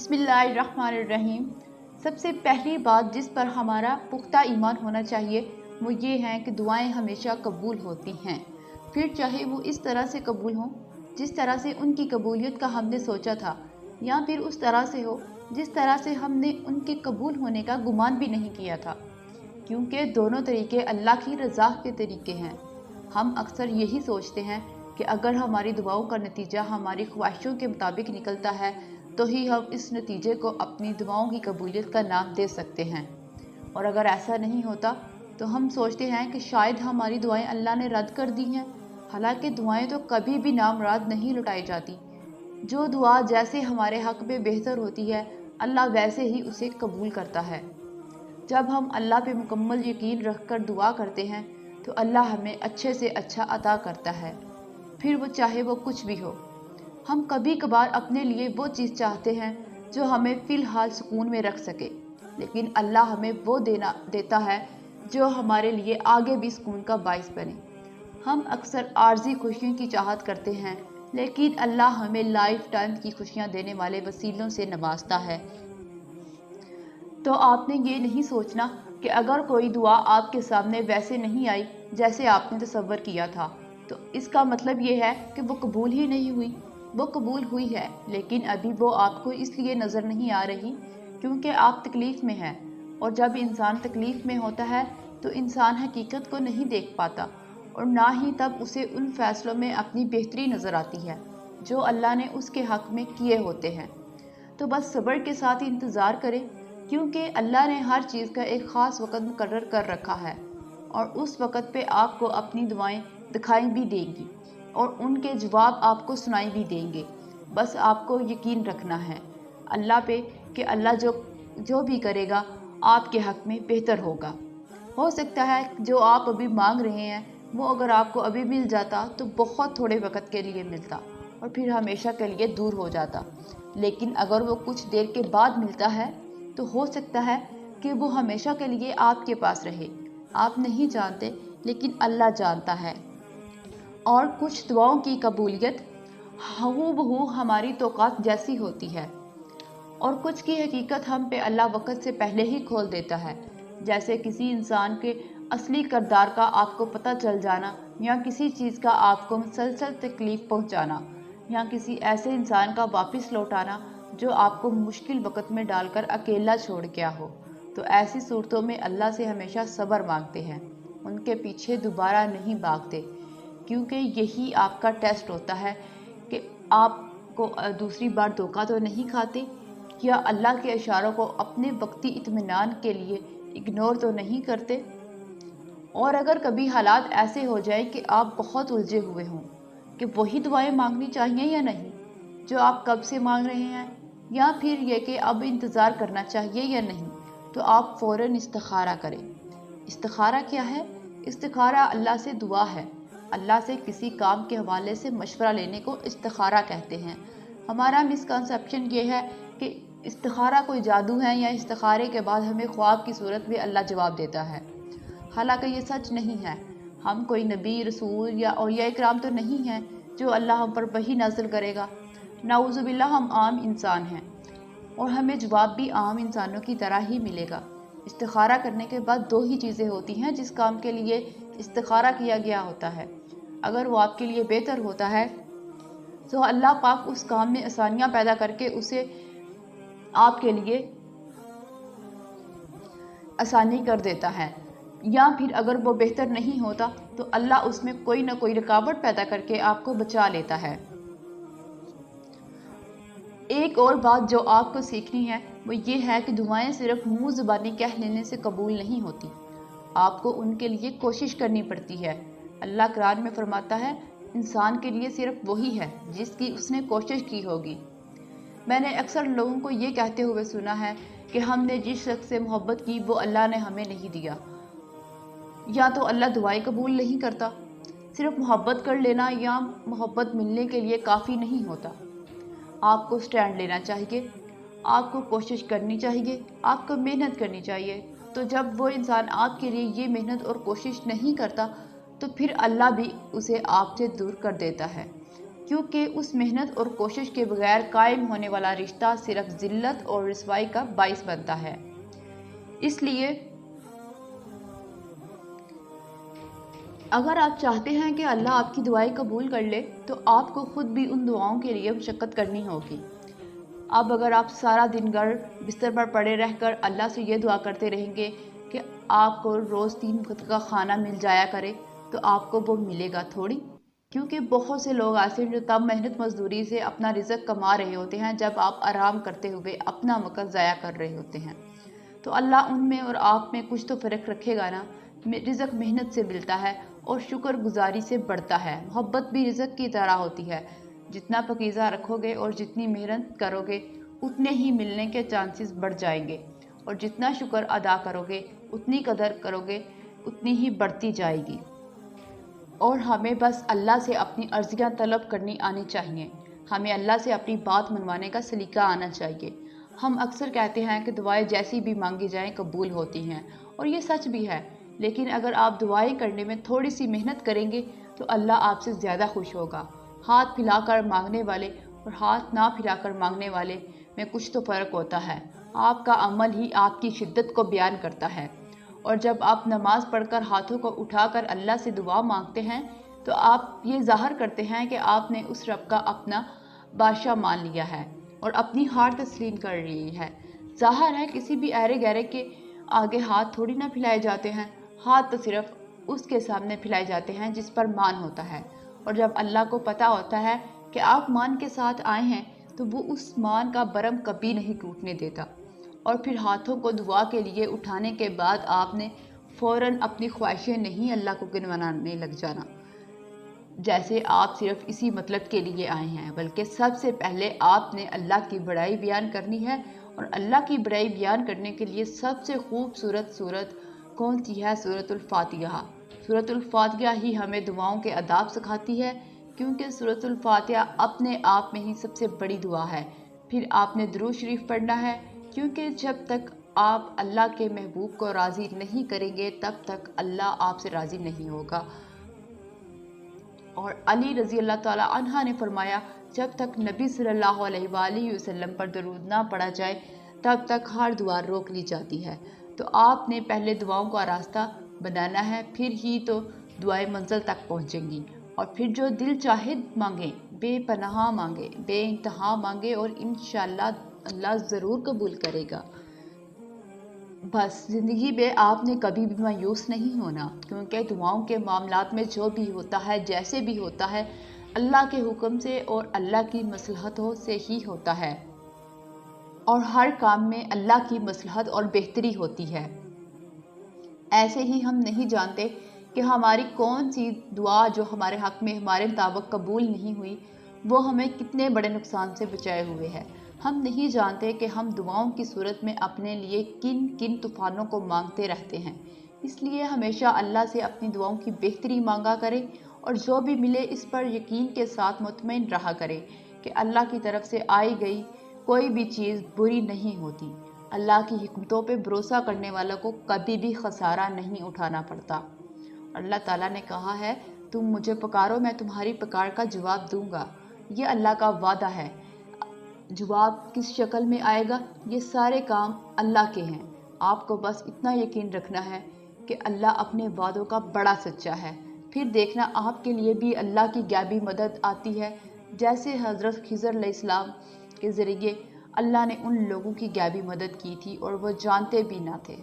बिस्मिल्लाहिर्रहमानिर्रहीम। सबसे पहली बात जिस पर हमारा पुख्ता ईमान होना चाहिए वो ये है कि दुआएं हमेशा कबूल होती हैं, फिर चाहे वो इस तरह से कबूल हों जिस तरह से उनकी कबूलियत का हमने सोचा था, या फिर उस तरह से हो जिस तरह से हमने उनके कबूल होने का गुमान भी नहीं किया था, क्योंकि दोनों तरीके अल्लाह की रज़ा के तरीके हैं। हम अक्सर यही सोचते हैं कि अगर हमारी दुआओं का नतीजा हमारी ख्वाहिशों के मुताबिक निकलता है तो ही हम इस नतीजे को अपनी दुआओं की कबूलियत का नाम दे सकते हैं, और अगर ऐसा नहीं होता तो हम सोचते हैं कि शायद हमारी दुआएं अल्लाह ने रद्द कर दी हैं। हालांकि दुआएं तो कभी भी नामुराद नहीं लुटाई जाती। जो दुआ जैसे हमारे हक़ में बेहतर होती है अल्लाह वैसे ही उसे कबूल करता है। जब हम अल्लाह पे मुकम्मल यकीन रख कर दुआ करते हैं तो अल्लाह हमें अच्छे से अच्छा अता करता है, फिर वो चाहे वो कुछ भी हो। हम कभी कभार अपने लिए वो चीज़ चाहते हैं जो हमें फ़िलहाल सुकून में रख सके, लेकिन अल्लाह हमें वो देता है जो हमारे लिए आगे भी सुकून का बाइस बने। हम अक्सर आर्जी खुशियों की चाहत करते हैं, लेकिन अल्लाह हमें लाइफ टाइम की खुशियाँ देने वाले वसीलों से नवाजता है। तो आपने ये नहीं सोचना कि अगर कोई दुआ आपके सामने वैसे नहीं आई जैसे आपने तसव्वुर किया था तो इसका मतलब ये है कि वो कबूल ही नहीं हुई। वो कबूल हुई है, लेकिन अभी वो आपको इसलिए नज़र नहीं आ रही क्योंकि आप तकलीफ़ में हैं, और जब इंसान तकलीफ़ में होता है तो इंसान हकीकत को नहीं देख पाता, और ना ही तब उसे उन फ़ैसलों में अपनी बेहतरी नज़र आती है जो अल्लाह ने उसके हक़ में किए होते हैं। तो बस सब्र के साथ इंतज़ार करें, क्योंकि अल्लाह ने हर चीज़ का एक ख़ास वक़्त मुकर्रर कर रखा है, और उस वक़्त पे आपको अपनी दुआएं दिखाई भी देंगी और उनके जवाब आपको सुनाई भी देंगे। बस आपको यकीन रखना है अल्लाह पे कि अल्लाह जो भी करेगा आपके हक़ में बेहतर होगा। हो सकता है जो आप अभी मांग रहे हैं वो अगर आपको अभी मिल जाता तो बहुत थोड़े वक़्त के लिए मिलता और फिर हमेशा के लिए दूर हो जाता, लेकिन अगर वो कुछ देर के बाद मिलता है तो हो सकता है कि वो हमेशा के लिए आपके पास रहे। आप नहीं जानते, लेकिन अल्लाह जानता है। और कुछ दुआओं की कबूलियत हूबहू हमारी तौक़ात जैसी होती है, और कुछ की हकीकत हम पे अल्लाह वक़्त से पहले ही खोल देता है, जैसे किसी इंसान के असली किरदार का आपको पता चल जाना, या किसी चीज़ का आपको मुसलसल तकलीफ़ पहुंचाना, या किसी ऐसे इंसान का वापस लौट आना जो आपको मुश्किल वक़्त में डालकर अकेला छोड़ गया हो। तो ऐसी सूरतों में अल्लाह से हमेशा सब्र मांगते हैं, उनके पीछे दोबारा नहीं भागते, क्योंकि यही आपका टेस्ट होता है कि आपको दूसरी बार धोखा तो नहीं खाते, या अल्लाह के इशारों को अपने वक्ती इत्मीनान के लिए इग्नोर तो नहीं करते। और अगर कभी हालात ऐसे हो जाए कि आप बहुत उलझे हुए हों कि वही दुआएं मांगनी चाहिए या नहीं जो आप कब से मांग रहे हैं, या फिर ये कि अब इंतज़ार करना चाहिए या नहीं, तो आप फ़ौरन इस्तिखारा करें। इस्तिखारा क्या है? इस्तिखारा अल्लाह से दुआ है। अल्लाह से किसी काम के हवाले से मशवरा लेने को इस्तिखारा कहते हैं। हमारा मिसकंसेप्शन ये है कि इस्तिखारा कोई जादू है, या इस्तिखारे के बाद हमें ख्वाब की सूरत में अल्लाह जवाब देता है। हालांकि ये सच नहीं है। हम कोई नबी, रसूल या औलिया इकराम तो नहीं हैं जो अल्लाह हम पर वही नाज़िल करेगा। नाउज़ुबिल्लाह, हम आम इंसान हैं और हमें जवाब भी आम इंसानों की तरह ही मिलेगा। इस्तिखारा करने के बाद दो ही चीज़ें होती हैं जिस काम के लिए इस्तिखारा किया गया होता है। अगर वो आपके लिए बेहतर होता है तो अल्लाह पाक उस काम में आसानियाँ पैदा करके उसे आपके लिए आसानी कर देता है, या फिर अगर वो बेहतर नहीं होता तो अल्लाह उसमें कोई ना कोई रुकावट पैदा करके आपको बचा लेता है। एक और बात जो आपको सीखनी है वो ये है कि दुआएं सिर्फ मुंह ज़बानी कह लेने से कबूल नहीं होती, आपको उनके लिए कोशिश करनी पड़ती है। अल्लाह कुरान में फरमाता है, इंसान के लिए सिर्फ वही है जिसकी उसने कोशिश की होगी। मैंने अक्सर लोगों को ये कहते हुए सुना है कि हमने जिस शख्स से मोहब्बत की वो अल्लाह ने हमें नहीं दिया, या तो अल्लाह दुआएं कबूल नहीं करता। सिर्फ मोहब्बत कर लेना या मोहब्बत मिलने के लिए काफ़ी नहीं होता। आपको स्टैंड लेना चाहिए, आपको कोशिश करनी चाहिए, आपको मेहनत करनी चाहिए। तो जब वो इंसान आपके लिए ये मेहनत और कोशिश नहीं करता तो फिर अल्लाह भी उसे आपसे दूर कर देता है। کیونکہ اس محنت اور کوشش کے بغیر قائم ہونے والا رشتہ صرف ذلت اور رسوائی کا باعث بنتا ہے۔ اس لیے اگر آپ چاہتے ہیں کہ اللہ آپ کی دعائیں قبول کر لے تو آپ کو خود بھی ان دعاؤں کے لیے مشقت کرنی ہوگی۔ اب اگر آپ سارا دن گھر بستر پر پڑے رہ کر اللہ سے یہ دعا کرتے رہیں گے کہ آپ کو روز 3 وقت کا کھانا مل جایا کرے تو آپ کو وہ ملے گا تھوڑی، کیونکہ بہت سے لوگ ایسے جو تب محنت مزدوری سے اپنا رزق کما رہے ہوتے ہیں جب آپ آرام کرتے ہوئے اپنا وقت ضائع کر رہے ہوتے ہیں۔ تو اللہ ان میں اور آپ میں کچھ تو فرق رکھے گا نا۔ رزق محنت سے ملتا ہے اور شکر گزاری سے بڑھتا ہے۔ محبت بھی رزق کی طرح ہوتی ہے، جتنا پاکیزہ رکھو گے اور جتنی محنت کرو گے اتنے ہی ملنے کے چانسز بڑھ جائیں گے، اور جتنا شکر ادا کرو گے اتنی قدر کرو گے اتنی ہی بڑھتی جائے گی۔ اور ہمیں بس اللہ سے اپنی عرضیاں طلب کرنی آنی چاہیے، ہمیں اللہ سے اپنی بات منوانے کا سلیقہ آنا چاہیے۔ ہم اکثر کہتے ہیں کہ دعائیں جیسی بھی مانگی جائیں قبول ہوتی ہیں، اور یہ سچ بھی ہے، لیکن اگر آپ دعائیں کرنے میں تھوڑی سی محنت کریں گے تو اللہ آپ سے زیادہ خوش ہوگا۔ ہاتھ پھیلا کر مانگنے والے اور ہاتھ نہ پھیلا کر مانگنے والے میں کچھ تو فرق ہوتا ہے۔ آپ کا عمل ہی آپ کی شدت کو بیان کرتا ہے، اور جب آپ نماز پڑھ کر ہاتھوں کو اٹھا کر اللہ سے دعا مانگتے ہیں تو آپ یہ ظاہر کرتے ہیں کہ آپ نے اس رب کا اپنا بادشاہ مان لیا ہے اور اپنی ہار تسلیم کر لی ہے۔ ظاہر ہے کسی بھی ایرے گہرے کے آگے ہاتھ تھوڑی نہ پھیلائے جاتے ہیں، ہاتھ تو صرف اس کے سامنے پھیلائے جاتے ہیں جس پر مان ہوتا ہے، اور جب اللہ کو پتہ ہوتا ہے کہ آپ مان کے ساتھ آئے ہیں تو وہ اس مان کا برم کبھی نہیں ٹوٹنے دیتا۔ اور پھر ہاتھوں کو دعا کے لیے اٹھانے کے بعد آپ نے فوراً اپنی خواہشیں نہیں اللہ کو گنوانے لگ جانا جیسے آپ صرف اسی مطلب کے لیے آئے ہیں، بلکہ سب سے پہلے آپ نے اللہ کی بڑائی بیان کرنی ہے، اور اللہ کی بڑائی بیان کرنے کے لیے سب سے خوبصورت سورت کون سی ہے؟ سورۃ الفاتحہ۔ سورۃ الفاتحہ ہی ہمیں دعاؤں کے آداب سکھاتی ہے، کیونکہ سورۃ الفاتحہ اپنے آپ میں ہی سب سے بڑی دعا ہے۔ پھر آپ نے درود شریف پڑھنا ہے، کیونکہ جب تک آپ اللہ کے محبوب کو راضی نہیں کریں گے تب تک اللہ آپ سے راضی نہیں ہوگا۔ اور علی رضی اللہ تعالیٰ عنہ نے فرمایا، جب تک نبی صلی اللہ علیہ وآلہ وسلم پر درود نہ پڑھا جائے تب تک ہر دعا روک لی جاتی ہے۔ تو آپ نے پہلے دعاؤں کا راستہ بنانا ہے، پھر ہی تو دعائیں منزل تک پہنچیں گی، اور پھر جو دل چاہے مانگے، بے پناہ مانگے، بے انتہا مانگے، اور انشاءاللہ اللہ ضرور قبول کرے گا۔ بس زندگی میں آپ نے کبھی بھی مایوس نہیں ہونا، کیونکہ دعاؤں کے معاملات میں جو بھی ہوتا ہے جیسے بھی ہوتا ہے اللہ کے حکم سے اور اللہ کی مصلحتوں سے ہی ہوتا ہے، اور ہر کام میں اللہ کی مصلحت اور بہتری ہوتی ہے۔ ایسے ہی ہم نہیں جانتے کہ ہماری کون سی دعا جو ہمارے حق میں ہمارے مطابق قبول نہیں ہوئی وہ ہمیں کتنے بڑے نقصان سے بچائے ہوئے ہے۔ ہم نہیں جانتے کہ ہم دعاؤں کی صورت میں اپنے لیے کن کن طوفانوں کو مانگتے رہتے ہیں۔ اس لیے ہمیشہ اللہ سے اپنی دعاؤں کی بہتری مانگا کرے، اور جو بھی ملے اس پر یقین کے ساتھ مطمئن رہا کرے کہ اللہ کی طرف سے آئی گئی کوئی بھی چیز بری نہیں ہوتی۔ اللہ کی حکمتوں پہ بھروسہ کرنے والوں کو کبھی بھی خسارہ نہیں اٹھانا پڑتا۔ اللہ تعالیٰ نے کہا ہے، تم مجھے پکارو میں تمہاری پکار کا جواب دوں گا۔ یہ اللہ کا وعدہ ہے۔ جواب کس شکل میں آئے گا، یہ سارے کام اللہ کے ہیں۔ آپ کو بس اتنا یقین رکھنا ہے کہ اللہ اپنے وعدوں کا بڑا سچا ہے۔ پھر دیکھنا آپ کے لیے بھی اللہ کی غیبی مدد آتی ہے، جیسے حضرت خضر علیہ السلام کے ذریعے اللہ نے ان لوگوں کی غیبی مدد کی تھی اور وہ جانتے بھی نہ تھے۔